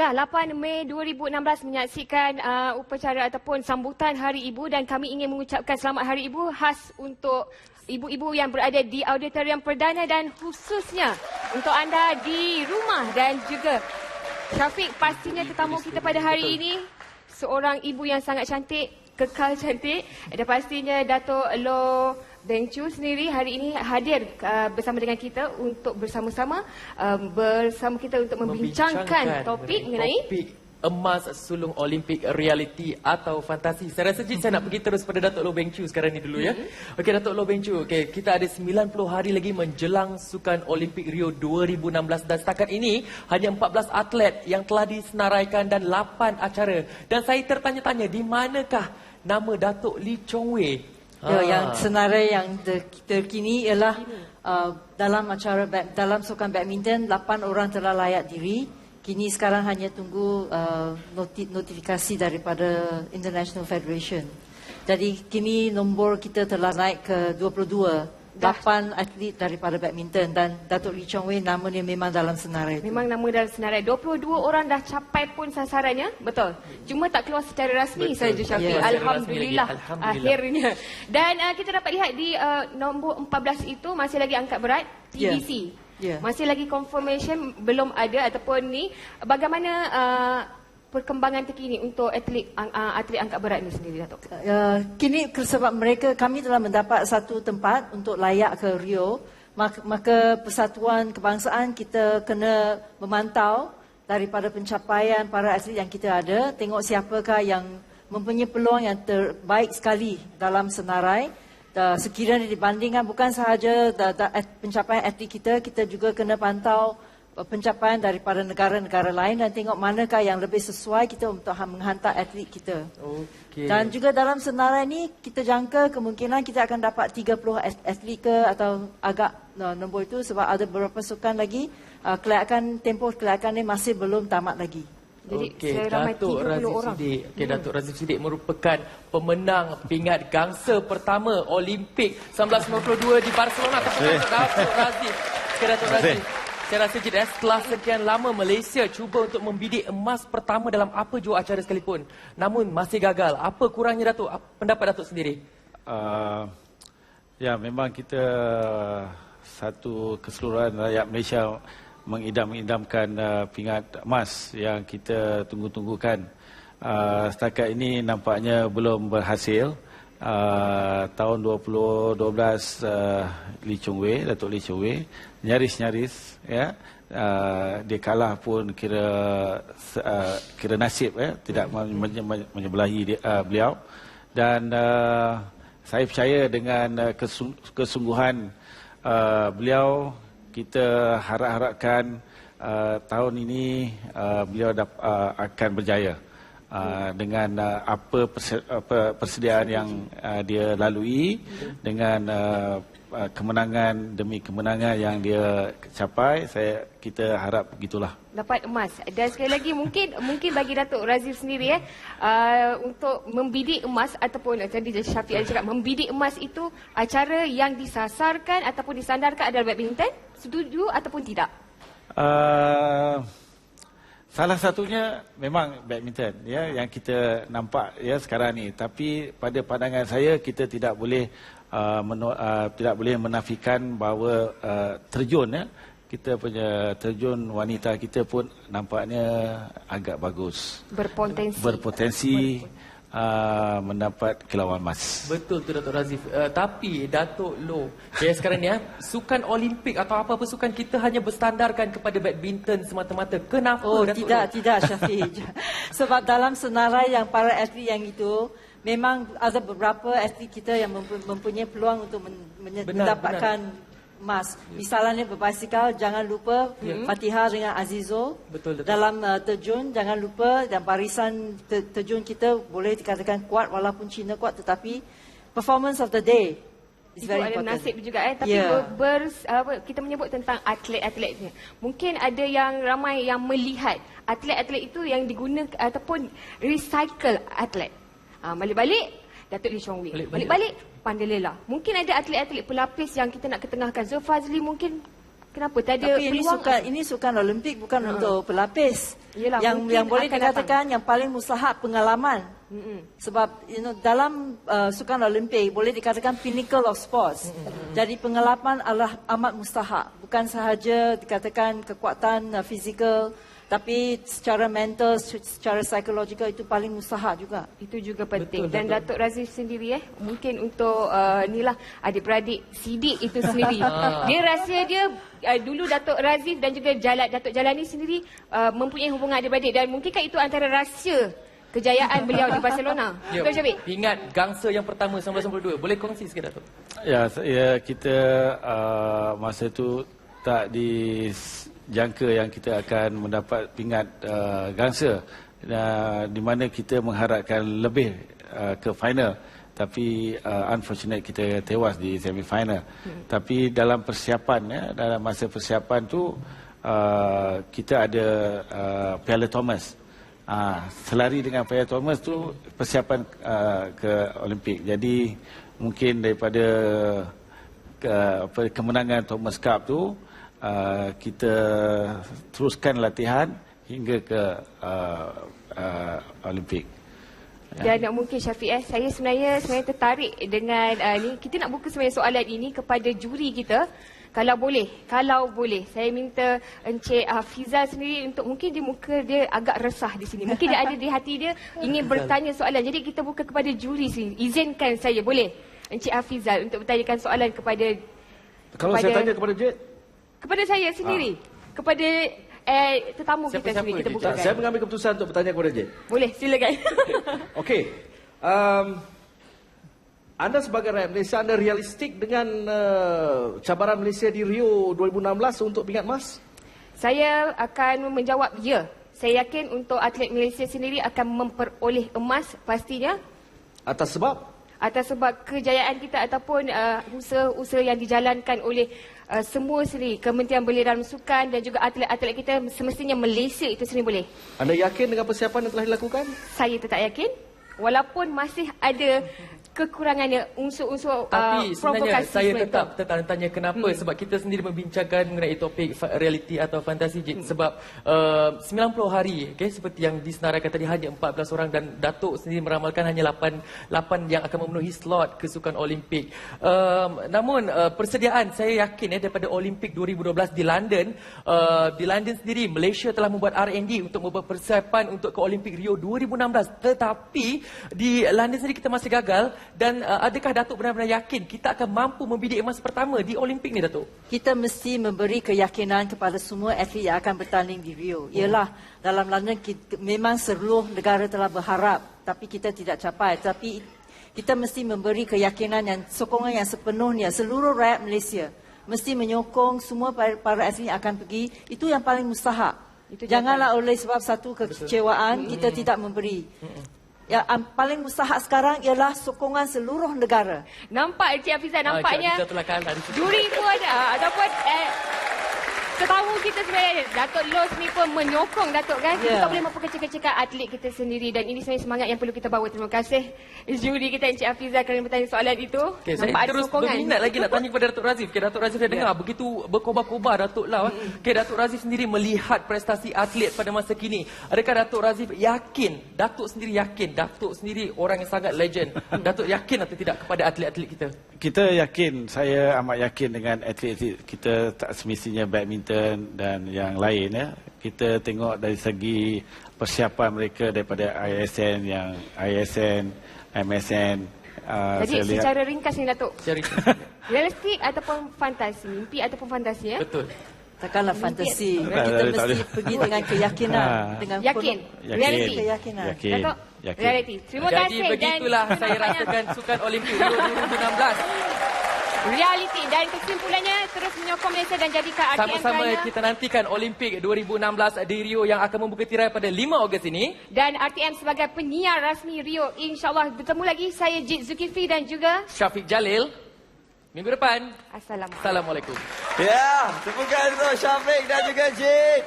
Baiklah, 8 Mei 2016 menyaksikan upacara ataupun sambutan Hari Ibu, dan kami ingin mengucapkan selamat Hari Ibu khas untuk ibu-ibu yang berada di auditorium perdana dan khususnya untuk anda di rumah. Dan juga Syafiq, pastinya tetamu kita pada hari ini seorang ibu yang sangat cantik, kekal cantik, dan pastinya Dato' Loh Beng Choo sendiri hari ini hadir bersama dengan kita untuk bersama-sama bersama kita untuk membincangkan topik mengenai emas sulung Olimpik realiti atau fantasi. Saya rasa saya nak pergi terus pada Dato' Loh Beng Choo sekarang ni dulu ya. Okey, Dato' Loh Beng Choo. Okey, kita ada 90 hari lagi menjelang Sukan Olimpik Rio 2016 dan setakat ini hanya 14 atlet yang telah disenaraikan dan 8 acara. Dan saya tertanya-tanya, di manakah nama Dato' Lee Chong Wei? Yang senarai yang terkini ialah dalam acara dalam sukan badminton 8 orang telah layak diri. Kini sekarang hanya tunggu notifikasi daripada International Federation. Jadi kini nombor kita telah naik ke 22. 8 atlet daripada badminton dan Dato' Lee Chong Wei namanya memang dalam senarai. Memang nama dalam senarai. 22 orang dah capai pun sasarannya, betul. Cuma tak keluar secara rasmi saja, Syafiq. Alhamdulillah, akhirnya. Dan kita dapat lihat di nombor 14 itu masih lagi angkat berat TBC. Masih lagi confirmation belum ada ataupun ni. Bagaimana perkembangan terkini untuk atlet angkat berat ni sendiri, Datuk? Kini sebab kami telah mendapat satu tempat untuk layak ke Rio, maka Persatuan Kebangsaan kita kena memantau daripada pencapaian para atlet yang kita ada, tengok siapakah yang mempunyai peluang yang terbaik sekali dalam senarai. Sekiranya dibandingkan bukan sahaja pencapaian atlet kita juga kena pantau pencapaian daripada negara-negara lain dan tengok manakah yang lebih sesuai kita untuk menghantar atlet kita. Dan juga dalam senarai ni kita jangka kemungkinan kita akan dapat 30 atlet ke atau agak nombor itu sebab ada beberapa sukan lagi. Tempoh kelayakan ni masih belum tamat lagi. Jadi Datuk Razif Siddiq. Datuk Razif Siddiq merupakan pemenang pingat gangsa pertama Olimpik 1992 di Barcelona. Datuk Razif. Datuk Razif. Saya rasa setelah sekian lama Malaysia cuba untuk membidik emas pertama dalam apa jua acara sekalipun, namun masih gagal. Apa kurangnya, Datuk? Pendapat Datuk sendiri? Ya, memang kita satu keseluruhan rakyat Malaysia mengidam-idamkan pingat emas yang kita tunggu-tunggukan. Setakat ini nampaknya belum berhasil. Tahun 2012 Dato' Lee Chong Wei nyaris-nyaris ya, dia kalah pun kira nasib ya, tidak menyebelahi beliau, dan saya percaya dengan kesungguhan beliau, kita harapkan tahun ini beliau akan berjaya. Dengan apa persediaan yang dia lalui, dengan kemenangan demi kemenangan yang dia capai, kita harap begitulah. Dapat emas. Dan sekali lagi mungkin bagi Datuk Razif sendiri untuk membidik emas ataupun tadi Syafiq ada cakap membidik emas itu acara yang disasarkan ataupun disandarkan adalah badminton, setuju ataupun tidak? Salah satunya memang badminton ya, yang kita nampak ya sekarang ni, tapi pada pandangan saya kita tidak boleh menafikan bahawa terjun ya, kita punya terjun wanita kita pun nampaknya agak bagus, berpotensi mendapat kilauan emas. Betul tu, Datuk Razif. Tapi Datuk Loh, sekarang ni sukan Olimpik atau apa-apa sukan kita hanya berstandarkan kepada badminton semata-mata. Kenapa? Datuk tidak Syafiq. Sebab dalam senarai yang para atlet yang itu, memang ada beberapa atlet kita yang mempunyai peluang untuk mendapatkan emas. Misalnya berbasikal, jangan lupa Fatihah dengan Azizo. Betul. Dalam terjun, jangan lupa, dan barisan terjun kita boleh dikatakan kuat walaupun China kuat, tetapi performance of the day is very important. Ada nasib juga tapi kita menyebut tentang atlet-atletnya. Mungkin ada yang ramai yang melihat atlet-atlet itu yang digunakan ataupun recycle atlet. Balik-balik Dato' Lee Chong Wei. Balik-balik Pandelela. Mungkin ada atlet-atlet pelapis yang kita nak ketengahkan. Zulfazli mungkin Kenapa? Tak ada Tapi peluang? ini sukan Olimpik, bukan untuk pelapis. Yelah, yang mungkin boleh akan dikatakan yang paling mustahak pengalaman. Sebab dalam sukan Olimpik boleh dikatakan pinnacle of sports. Jadi pengalaman adalah amat mustahak. Bukan sahaja dikatakan kekuatan fizikal, tapi secara mental, secara psikologikal itu paling mustahak juga. Itu juga penting. Betul, Dan Datuk Razif sendiri mungkin untuk inilah adik-beradik Sidik itu sendiri. Dia rahsia dia dulu Datuk Razif dan juga Datuk Jalani sendiri mempunyai hubungan adik-beradik dan mungkinkah itu antara rahsia kejayaan beliau di Barcelona. Betul Syafiq? Ingat gangsa yang pertama 1992. Boleh kongsi sikit Datuk? Ya, kita masa tu tak dijangka yang kita akan mendapat pingat gangsa, di mana kita mengharapkan lebih ke final, tapi unfortunate kita tewas di semi final. Tapi dalam persiapan, dalam masa persiapan tu kita ada Piala Thomas. Selari dengan Piala Thomas tu persiapan ke Olimpik. Jadi mungkin daripada kemenangan Thomas Cup tu kita teruskan latihan hingga ke Olimpik. Dan mungkin Syafiq, saya sebenarnya tertarik dengan ni. Kita nak buka sebenarnya soalan ini kepada juri kita. Kalau boleh, saya minta Encik Hafizal sendiri untuk mungkin muka dia agak resah di sini. Mungkin dia ada di hati dia ingin bertanya soalan. Jadi kita buka kepada juri sini. Izinkan saya, boleh Encik Hafizal untuk bertanyakan soalan kepada saya tanya kepada Jet? Kepada saya sendiri. Kepada tetamu kita sendiri kita bukakan. Saya mengambil keputusan untuk bertanya kepada Jet. Boleh, silakan. Okey. Anda sebagai rakyat Malaysia, anda realistik dengan cabaran Malaysia di Rio 2016 untuk pingat emas? Saya akan menjawab ya. Saya yakin untuk atlet Malaysia sendiri akan memperoleh emas pastinya. Atas sebab? Atas sebab kejayaan kita ataupun usaha-usaha yang dijalankan oleh semua sendiri. Kementerian Belia dan Sukan dan juga atlet-atlet kita, semestinya Malaysia itu sendiri boleh. Anda yakin dengan persiapan yang telah dilakukan? Saya tetap yakin. Walaupun masih ada kekurangannya unsur-unsur Tapi sebenarnya provokasi. saya tetap tanya kenapa, sebab kita sendiri membincangkan mengenai topik realiti atau fantasi. Sebab 90 hari seperti yang disenaraikan tadi hanya 14 orang dan Datuk sendiri meramalkan hanya 8 yang akan memenuhi slot ke Sukan Olimpik. Namun persediaan saya yakin daripada Olimpik 2012 di London sendiri Malaysia telah membuat R&D untuk membuat persiapan untuk ke Olimpik Rio 2016. Tetapi di London sendiri kita masih gagal. Dan adakah Datuk benar-benar yakin kita akan mampu membidik emas pertama di Olimpik ni, Datuk? Kita mesti memberi keyakinan kepada semua atlet yang akan bertanding di Rio. Ialah dalam London memang seluruh negara telah berharap, tapi kita tidak capai. Tapi kita mesti memberi keyakinan yang sokongan yang sepenuhnya. Seluruh rakyat Malaysia mesti menyokong semua para atlet yang akan pergi. Itu yang paling mustahak. Janganlah oleh sebab satu kekecewaan kita tidak memberi. Yang paling mustahak sekarang ialah sokongan seluruh negara. Nampak Encik Hafizah, nampaknya Kita telah kalah di situ. juri pun ataupun tetamu kita sebenarnya Datuk Los ni pun menyokong Datuk kan. Kita boleh memperkecil-kecilkan atlet kita sendiri dan ini sebenarnya semangat yang perlu kita bawa. Terima kasih juri kita Encik Hafizah kerana bertanya soalan itu. Saya Nampak ada terus sokongan. berminat lagi nak tanya kepada Datuk Razif. Datuk Razif saya dengar begitu berkobar-kobar Datuk Lau. Datuk Razif sendiri melihat prestasi atlet pada masa kini. Adakah Datuk Razif yakin, Datuk sendiri orang yang sangat legend. Datuk yakin atau tidak kepada atlet-atlet kita? Kita yakin, saya amat yakin dengan atlet-atlet kita, tak semestinya badminton dan yang lain. Kita tengok dari segi persiapan mereka daripada ISN, MSN. Jadi saya lihat, secara ringkas ni Datuk, Cari. realistik ataupun fantasi, mimpi ataupun fantasi Betul. Takkanlah fantasi. Tak, Kita tak mesti boleh. pergi dengan keyakinan. Dengan Yakin. penuh Reality. keyakinan. Yakin. Datuk, Yakin. reality. Terima Jadi kasih begitulah dan saya rasakan Sukan Olimpik Rio 2016. reality dan kesimpulannya terus menyokong Malaysia dan jadikan RTM Sama-sama kerana kita nantikan Olimpik 2016 di Rio yang akan membuka tirai pada 5 Ogos ini. dan RTM sebagai penyiar rasmi Rio. InsyaAllah bertemu lagi. Saya Jit Zulkifli dan juga Syafiq Jalil. Minggu depan. Assalamualaikum. Assalamualaikum. Ya, tepukan untuk Syafiq dan juga Jit.